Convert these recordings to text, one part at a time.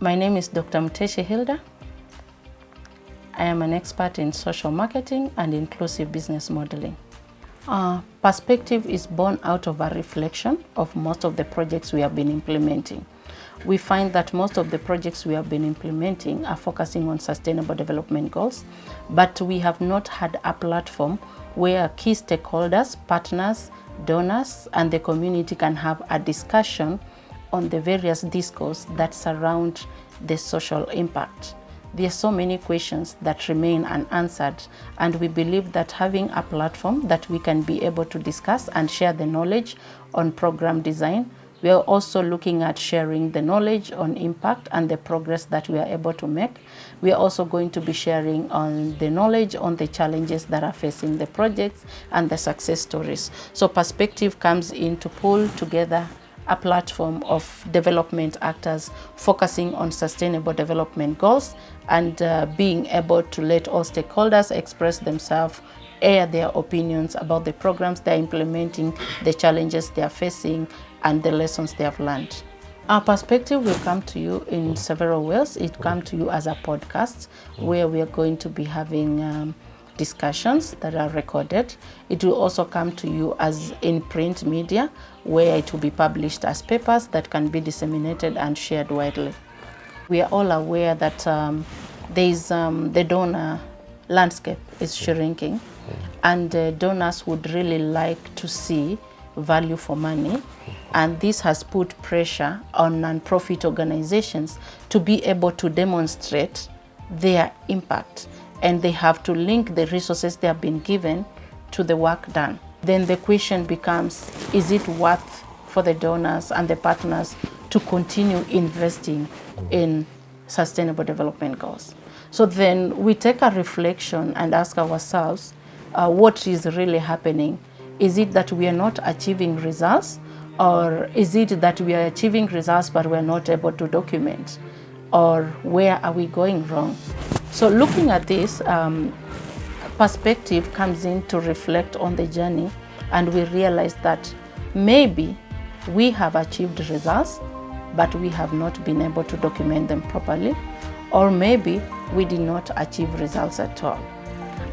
My name is Dr. Mteshi Hilda. I am an expert in social marketing and inclusive business modeling. Perspective is born out of a reflection of most of the projects we have been implementing. We find that most of the projects we have been implementing are focusing on sustainable development goals, but we have not had a platform where key stakeholders, partners, donors, and the community can have a discussion on the various discourses that surround the social impact. There are so many questions that remain unanswered, and we believe that having a platform that we can be able to discuss and share the knowledge on program design. We are also looking at sharing the knowledge on impact and the progress that we are able to make. We are also going to be sharing on the knowledge on the challenges that are facing the projects and the success stories. So perspective comes in to pull together a platform of development actors focusing on sustainable development goals and being able to let all stakeholders express themselves, air their opinions about the programs they're implementing, the challenges they are facing, and the lessons they have learned. Our perspective will come to you in several ways. It comes to you as a podcast where we are going to be having discussions that are recorded. It will also come to you as in print media where it will be published as papers that can be disseminated and shared widely. We are all aware that the donor landscape is shrinking, and donors would really like to see value for money, and this has put pressure on non-profit organizations to be able to demonstrate their impact, and they have to link the resources they have been given to the work done. Then the question becomes, is it worth for the donors and the partners to continue investing in sustainable development goals? So then we take a reflection and ask ourselves, what is really happening? Is it that we are not achieving results, or is it that we are achieving results but we are not able to document, or where are we going wrong? So looking at this, perspective comes in to reflect on the journey, and we realize that maybe we have achieved results but we have not been able to document them properly, or maybe we did not achieve results at all.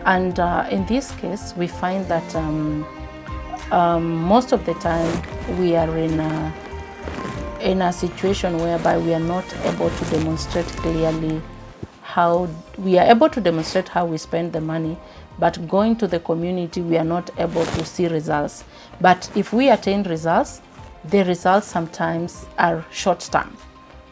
And in this case, we find that most of the time we are in a situation whereby we are not able to demonstrate clearly how we spend the money, but going to the community we are not able to see results. But if we attain results, the results sometimes are short-term,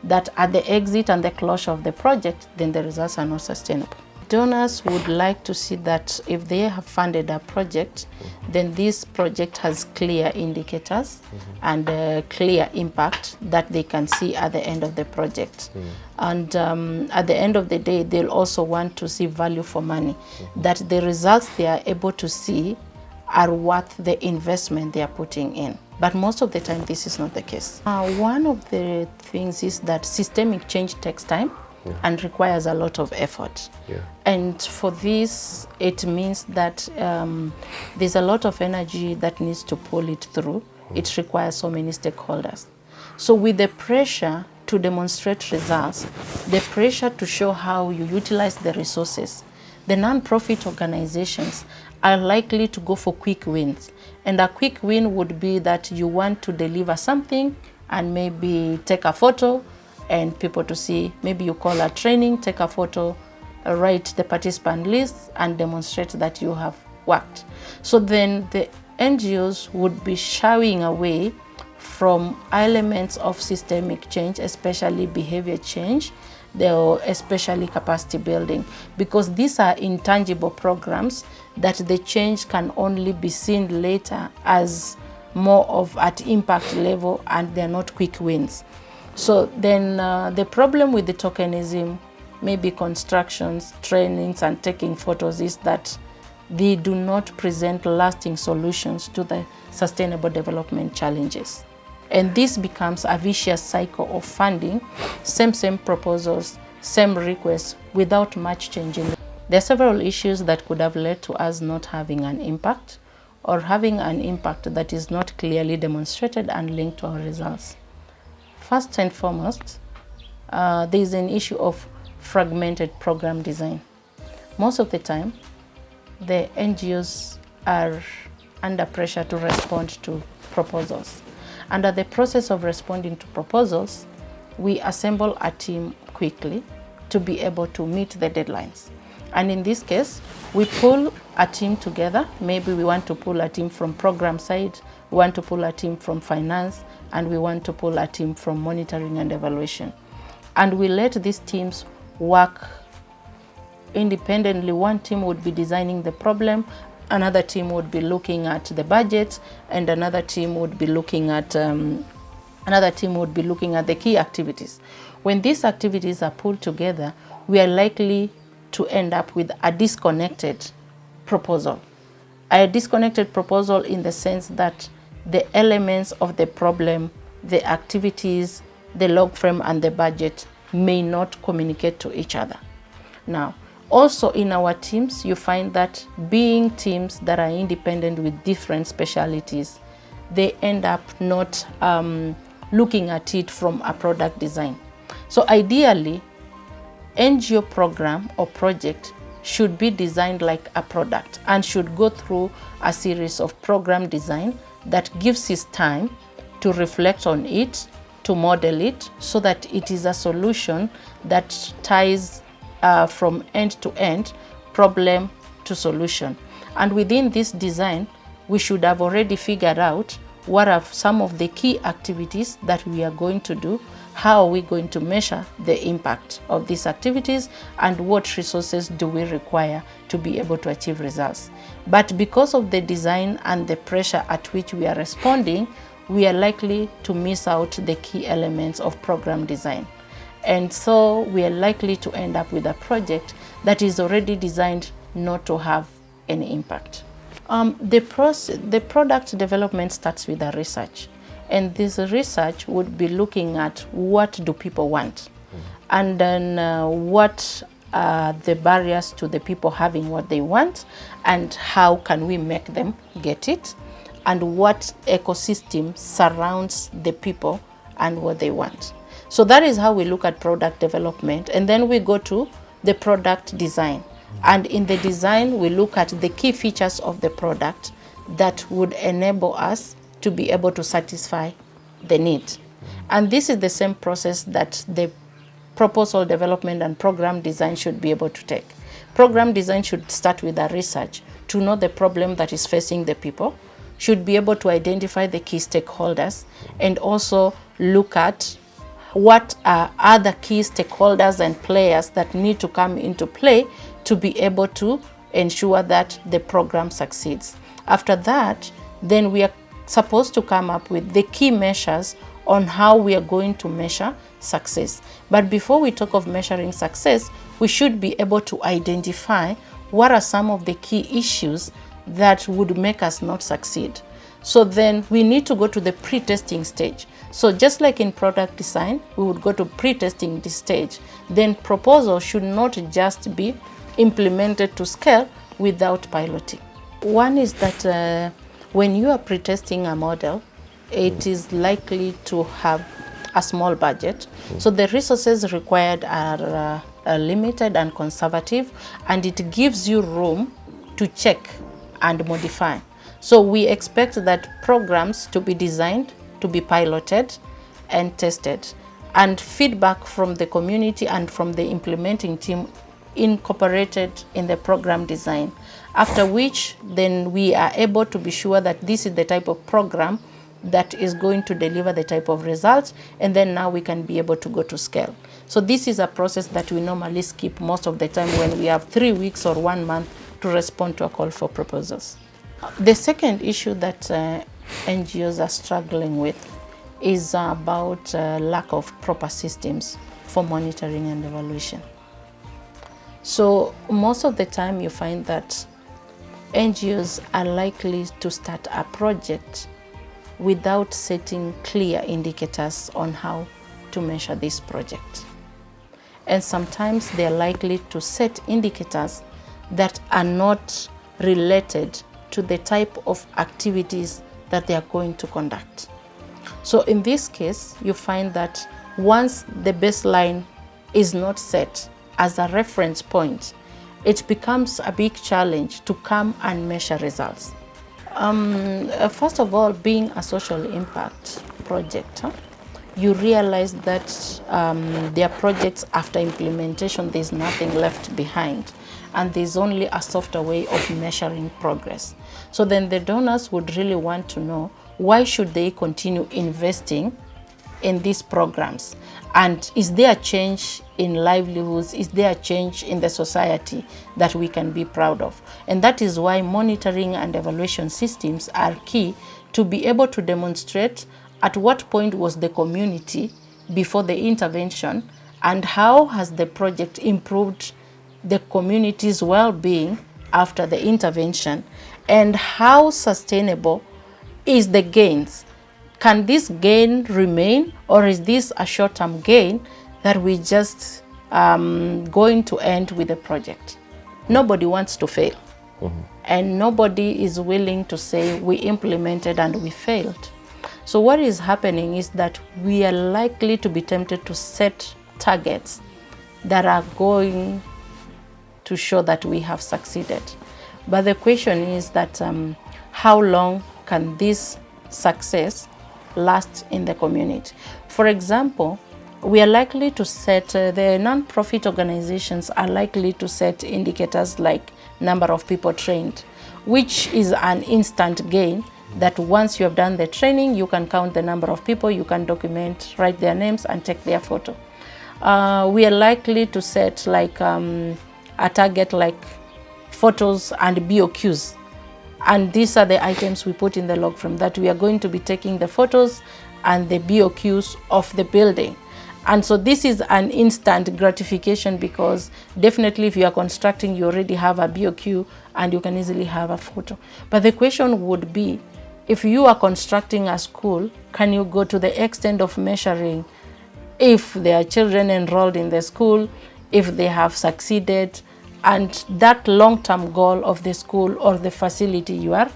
that at the exit and the closure of the project, then the results are not sustainable. Donors would like to see that if they have funded a project, then this project has clear indicators and clear impact that they can see at the end of the project. And at the end of the day, they'll also want to see value for money, that the results they are able to see are worth the investment they are putting in. But most of the time, this is not the case. One of the things is that systemic change takes time and requires a lot of effort. And for this, it means that there's a lot of energy that needs to pull it through. It requires so many stakeholders. So with the pressure to demonstrate results, the pressure to show how you utilize the resources, the non-profit organizations are likely to go for quick wins. And a quick win would be that you want to deliver something and maybe take a photo and people to see. Maybe you call a training, take a photo, write the participant list, and demonstrate that you have worked. So then the NGOs would be shying away from elements of systemic change, especially behavior change, especially capacity building, because these are intangible programs that the change can only be seen later as more of at impact level, and they're not quick wins. So then the problem with the tokenism, maybe constructions, trainings, and taking photos is that they do not present lasting solutions to the sustainable development challenges. And this becomes a vicious cycle of funding, same proposals, same requests, without much changing. There are several issues that could have led to us not having an impact, or having an impact that is not clearly demonstrated and linked to our results. First and foremost, there is an issue of fragmented program design. Most of the time, the NGOs are under pressure to respond to proposals. Under the process of responding to proposals, we assemble a team quickly to be able to meet the deadlines. And in this case, we pull a team together. Maybe we want to pull a team from program side, we want to pull a team from finance, and we want to pull a team from monitoring and evaluation. And we let these teams work independently. One team would be designing the problem, another team would be looking at the budget, and another team would be looking at the key activities. When these activities are pulled together, we are likely to end up with a disconnected proposal. A disconnected proposal in the sense that the elements of the problem, the activities, the log frame, and the budget may not communicate to each other. Now, also in our teams, you find that being teams that are independent with different specialities, they end up not looking at it from a product design. So ideally, NGO program or project should be designed like a product and should go through a series of program design that gives us time to reflect on it, to model it, so that it is a solution that ties from end to end, problem to solution. And within this design, we should have already figured out what are some of the key activities that we are going to do, how are we going to measure the impact of these activities, and what resources do we require to be able to achieve results. But because of the design and the pressure at which we are responding, we are likely to miss out the key elements of program design. And so we are likely to end up with a project that is already designed not to have any impact. The product development starts with a research. And this research would be looking at what do people want, and then what are the barriers to the people having what they want, and how can we make them get it, and what ecosystem surrounds the people and what they want. So that is how we look at product development. And then we go to the product design. And in the design, we look at the key features of the product that would enable us to be able to satisfy the need. And this is the same process that the proposal development and program design should be able to take. Program design should start with a research to know the problem that is facing the people, should be able to identify the key stakeholders, and also look at what are other key stakeholders and players that need to come into play to be able to ensure that the program succeeds. After that, then we are supposed to come up with the key measures on how we are going to measure success. But before we talk of measuring success, we should be able to identify what are some of the key issues that would make us not succeed. So then we need to go to the pre-testing stage. So just like in product design, we would go to pre-testing this stage. Then proposal should not just be implemented to scale without piloting. One is that when you are pre-testing a model, it is likely to have a small budget. So the resources required are limited and conservative, and it gives you room to check and modify. So we expect that programs to be designed, to be piloted and tested, and feedback from the community and from the implementing team incorporated in the program design, after which then we are able to be sure that this is the type of program that is going to deliver the type of results, and then now we can be able to go to scale. So this is a process that we normally skip most of the time when we have 3 weeks or 1 month to respond to a call for proposals. The second issue that NGOs are struggling with is about lack of proper systems for monitoring and evaluation. So most of the time you find that NGOs are likely to start a project without setting clear indicators on how to measure this project. And sometimes they are likely to set indicators that are not related to the type of activities that they are going to conduct. So in this case, you find that once the baseline is not set as a reference point, it becomes a big challenge to come and measure results. First of all, being a social impact project, you realize that their projects after implementation, there's nothing left behind, and there's only a softer way of measuring progress. So then the donors would really want to know, why should they continue investing in these programs? And is there a change in livelihoods? Is there a change in the society that we can be proud of? And that is why monitoring and evaluation systems are key to be able to demonstrate at what point was the community before the intervention, and how has the project improved the community's well-being after the intervention, and how sustainable is the gains. Can this gain remain, or is this a short-term gain that we just going to end with the project? Nobody wants to fail. And nobody is willing to say we implemented and we failed. So what is happening is that we are likely to be tempted to set targets that are going to show that we have succeeded. But the question is that how long can this success last in the community? For example, we are likely to set, the non-profit organizations are likely to set indicators like number of people trained, which is an instant gain, that once you have done the training, you can count the number of people, you can document, write their names and take their photo. We are likely to set like a target like photos and BOQs. And these are the items we put in the log from that. We are going to be taking the photos and the BOQs of the building. And so this is an instant gratification, because definitely if you are constructing, you already have a BOQ and you can easily have a photo. But the question would be, if you are constructing a school, can you go to the extent of measuring if there are children enrolled in the school, if they have succeeded, and that long-term goal of the school or the facility you are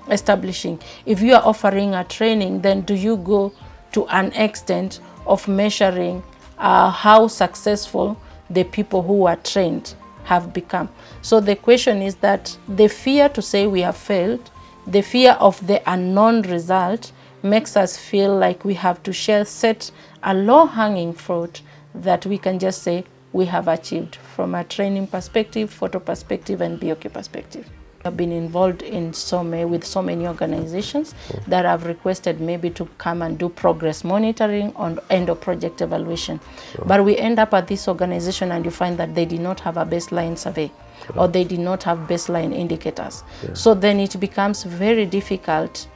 establishing? If you are offering a training, then do you go to an extent of measuring how successful the people who are trained have become? So the question is that the fear to say we have failed, the fear of the unknown result, makes us feel like we have to set a low-hanging fruit that we can just say we have achieved from a training perspective, photo perspective, and BOQ perspective. I've been involved in with so many organizations that have requested maybe to come and do progress monitoring on end of project evaluation. But we end up at this organization and you find that they did not have a baseline survey, or they did not have baseline indicators. So then it becomes very difficult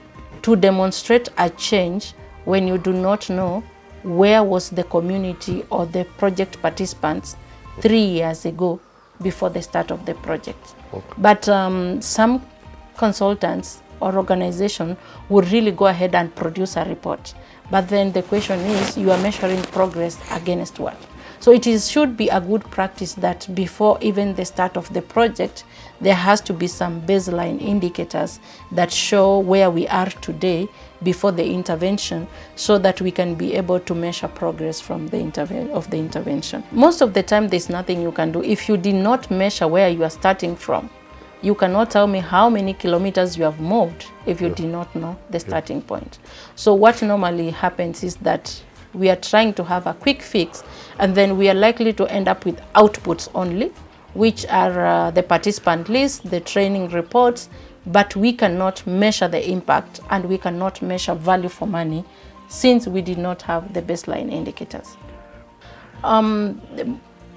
to demonstrate a change when you do not know where was the community or the project participants 3 years ago before the start of the project. But some consultants or organization would really go ahead and produce a report. But then the question is, you are measuring progress against what? So it should be a good practice that before even the start of the project, there has to be some baseline indicators that show where we are today before the intervention, so that we can be able to measure progress from the intervention. Most of the time, there's nothing you can do. If you did not measure where you are starting from, you cannot tell me how many kilometers you have moved if you did not know the starting point. So what normally happens is that we are trying to have a quick fix, and then we are likely to end up with outputs only, which are the participant list, the training reports, but we cannot measure the impact and we cannot measure value for money since we did not have the baseline indicators.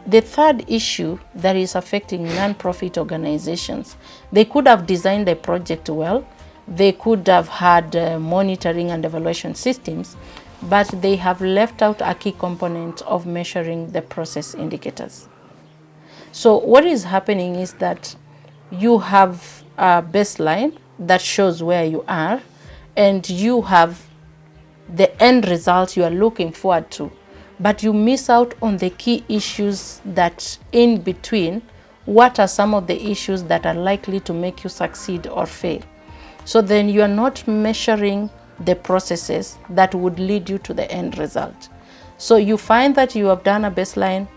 The third issue that is affecting non-profit organizations, they could have designed the project well, they could have had monitoring and evaluation systems, but they have left out a key component of measuring the process indicators. So what is happening is that you have a baseline that shows where you are, and you have the end result you are looking forward to, but you miss out on the key issues that in between. What are some of the issues that are likely to make you succeed or fail? So then you are not measuring the processes that would lead you to the end result. So you find that you have done a baseline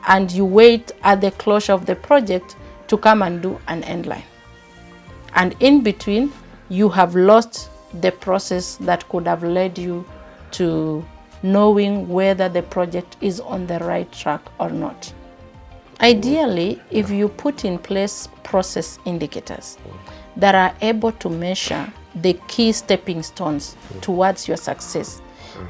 and you wait at the closure of the project to come and do an end line. And in between, you have lost the process that could have led you to knowing whether the project is on the right track or not. Ideally, if you put in place process indicators that are able to measure the key stepping stones towards your success,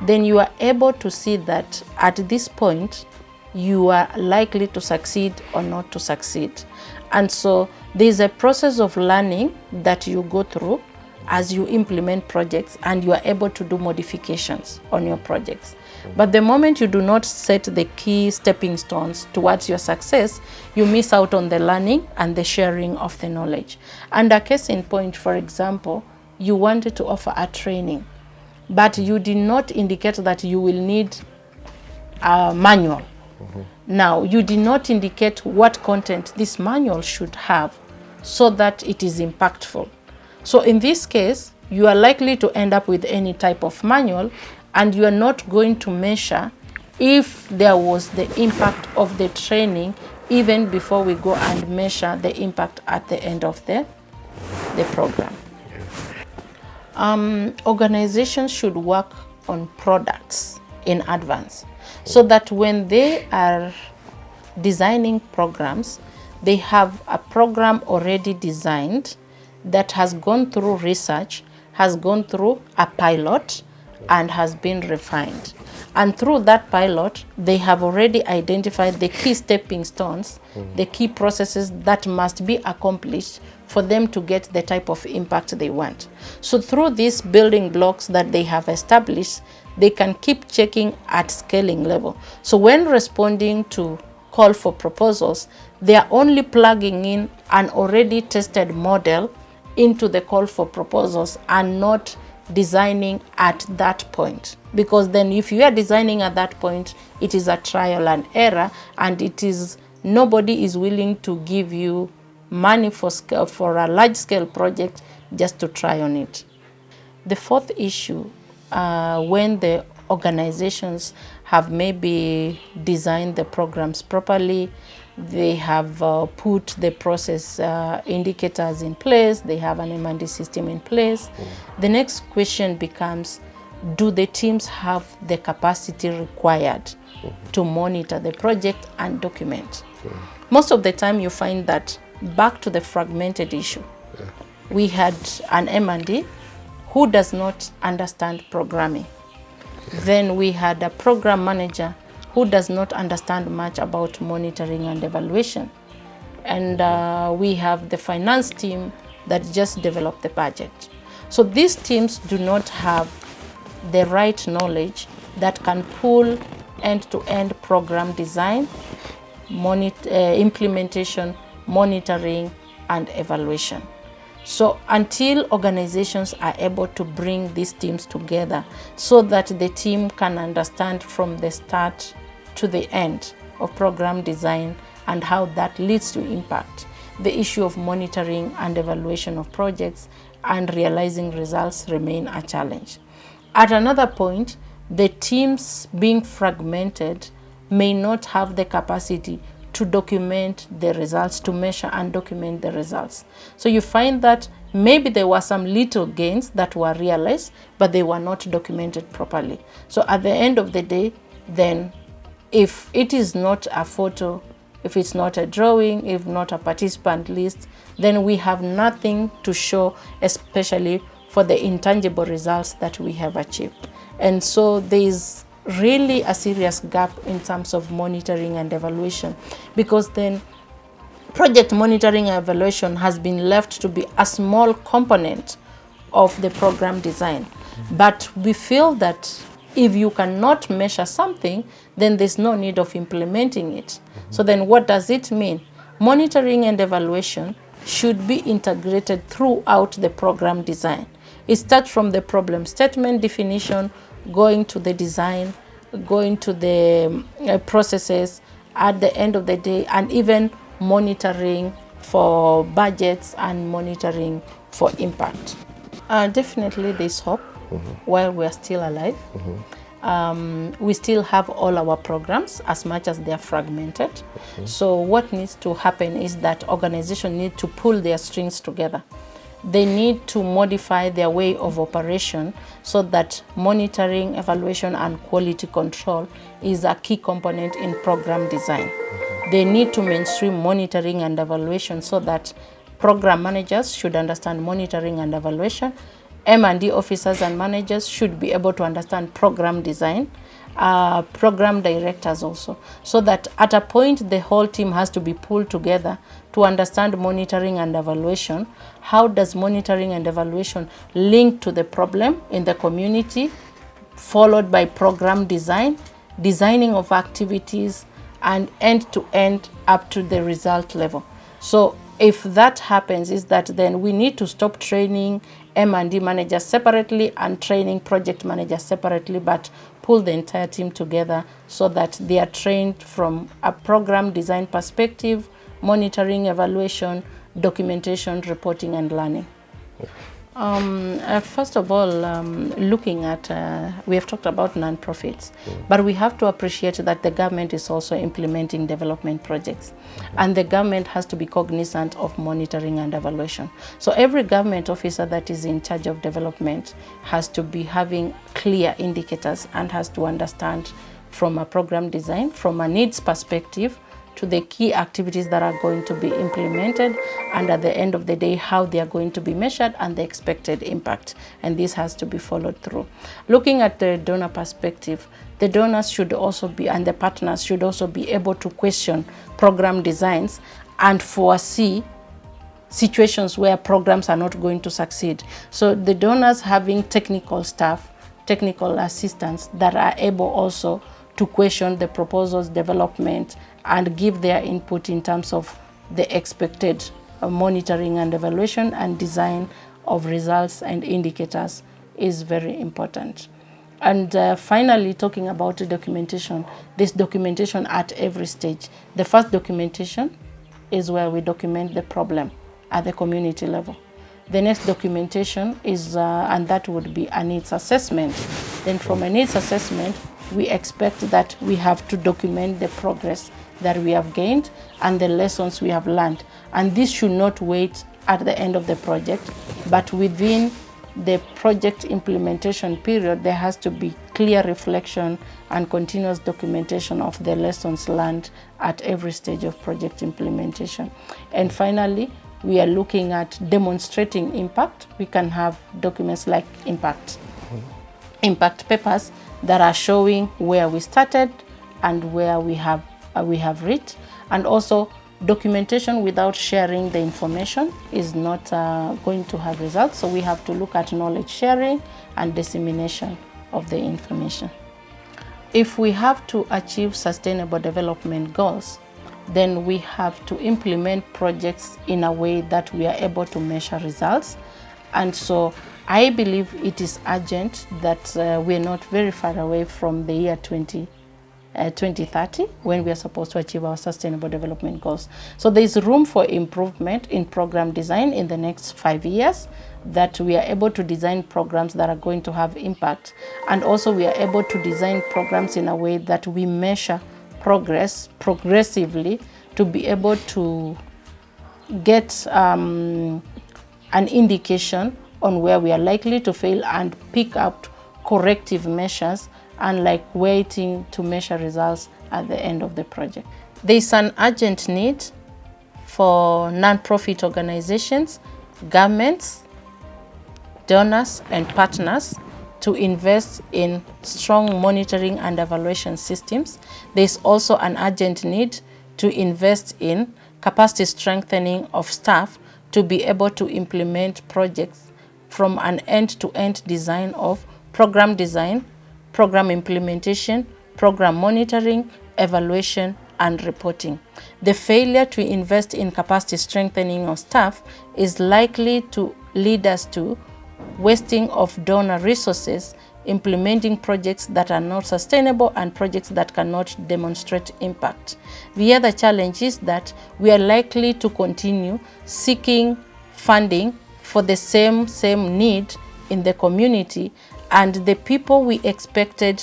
then you are able to see that at this point, you are likely to succeed or not to succeed. And so there's a process of learning that you go through as you implement projects, and you are able to do modifications on your projects. But the moment you do not set the key stepping stones towards your success, you miss out on the learning and the sharing of the knowledge. And a case in point, for example, you wanted to offer a training, but you did not indicate that you will need a manual. Now, you did not indicate what content this manual should have so that it is impactful. So in this case, you are likely to end up with any type of manual, and you are not going to measure if there was the impact of the training even before we go and measure the impact at the end of the program. Organizations should work on products in advance so that when they are designing programs, they have a program already designed that has gone through research, has gone through a pilot, and has been refined. And through that pilot, they have already identified the key stepping stones, the key processes that must be accomplished for them to get the type of impact they want. So through these building blocks that they have established, they can keep checking at scaling level. So when responding to call for proposals, they are only plugging in an already tested model into the call for proposals and not designing at that point. Because then if you are designing at that point, it is a trial and error, and nobody is willing to give you money for a large scale project just to try on it. The fourth issue, when the organizations have maybe designed the programs properly, they have put the process indicators in place, they have an M&D system in place. The next question becomes, do the teams have the capacity required to monitor the project and document? Most of the time you find that, back to the fragmented issue, we had an M&D who does not understand programming. Then we had a program manager who does not understand much about monitoring and evaluation. And we have the finance team that just developed the budget. So these teams do not have the right knowledge that can pull end-to-end program design, implementation, monitoring, and evaluation. So until organizations are able to bring these teams together so that the team can understand from the start to the end of program design and how that leads to impact, the issue of monitoring and evaluation of projects and realizing results remain a challenge. At another point, the teams being fragmented may not have the capacity to document the results, to measure and document the results. So you find that maybe there were some little gains that were realized, but they were not documented properly. So at the end of the day, then if it is not a photo, if it's not a drawing, if not a participant list, then we have nothing to show, especially for the intangible results that we have achieved. And so there is really a serious gap in terms of monitoring and evaluation, because then project monitoring and evaluation has been left to be a small component of the program design. But we feel that if you cannot measure something, then there's no need of implementing it. So then what does it mean? Monitoring and evaluation should be integrated throughout the program design. It starts from the problem statement definition, going to the design, going to the processes at the end of the day, and even monitoring for budgets and monitoring for impact. Definitely there's hope while we're still alive. we still have all our programs as much as they are fragmented. So what needs to happen is that organizations need to pull their strings together. They need to modify their way of operation so that monitoring, evaluation, and quality control is a key component in program design. They need to mainstream monitoring and evaluation so that program managers should understand monitoring and evaluation. M&D officers and managers should be able to understand program design, program directors also, so that at a point the whole team has to be pulled together to understand monitoring and evaluation. How does monitoring and evaluation link to the problem in the community, followed by program design, designing of activities, and end-to-end up to the result level. So if that happens, is that then we need to stop training M&D managers separately and training project managers separately, but pull the entire team together so that they are trained from a program design perspective, monitoring, evaluation, documentation, reporting, and learning. First of all, looking at, we have talked about non-profits, but we have to appreciate that the government is also implementing development projects, and the government has to be cognizant of monitoring and evaluation. So every government officer that is in charge of development has to be having clear indicators and has to understand from a program design, from a needs perspective, to the key activities that are going to be implemented, and at the end of the day, how they are going to be measured and the expected impact. And this has to be followed through. Looking at the donor perspective, the donors should also be, and the partners should also be able to question program designs and foresee situations where programs are not going to succeed. So the donors having technical staff, technical assistants that are able also to question the proposal's development and give their input in terms of the expected monitoring and evaluation and design of results and indicators is very important. And finally, talking about the documentation, this documentation at every stage. The first documentation is where we document the problem at the community level. The next documentation is, and that would be a needs assessment. Then from a needs assessment, we expect that we have to document the progress that we have gained and the lessons we have learned. And this should not wait at the end of the project, but within the project implementation period, there has to be clear reflection and continuous documentation of the lessons learned at every stage of project implementation. And finally, we are looking at demonstrating impact. We can have documents like impact papers that are showing where we started and where we have reached. And also, documentation without sharing the information is not going to have results. So we have to look at knowledge sharing and dissemination of the information. If we have to achieve sustainable development goals, then we have to implement projects in a way that we are able to measure results. And so I believe it is urgent that we are not very far away from the year 2030 when we are supposed to achieve our sustainable development goals. So there is room for improvement in program design in the next 5 years, that we are able to design programs that are going to have impact. And also we are able to design programs in a way that we measure progress progressively to be able to get an indication on where we are likely to fail and pick up corrective measures, unlike waiting to measure results at the end of the project. There is an urgent need for non-profit organizations, governments, donors, and partners to invest in strong monitoring and evaluation systems. There is also an urgent need to invest in capacity strengthening of staff to be able to implement projects from an end-to-end design of program design, program implementation, program monitoring, evaluation, and reporting. The failure to invest in capacity strengthening of staff is likely to lead us to wasting of donor resources, implementing projects that are not sustainable and projects that cannot demonstrate impact. The other challenge is that we are likely to continue seeking funding for the same need in the community, and the people we expected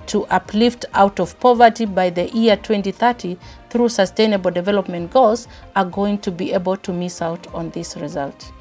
to uplift out of poverty by the year 2030 through sustainable development goals are going to be able to miss out on this result.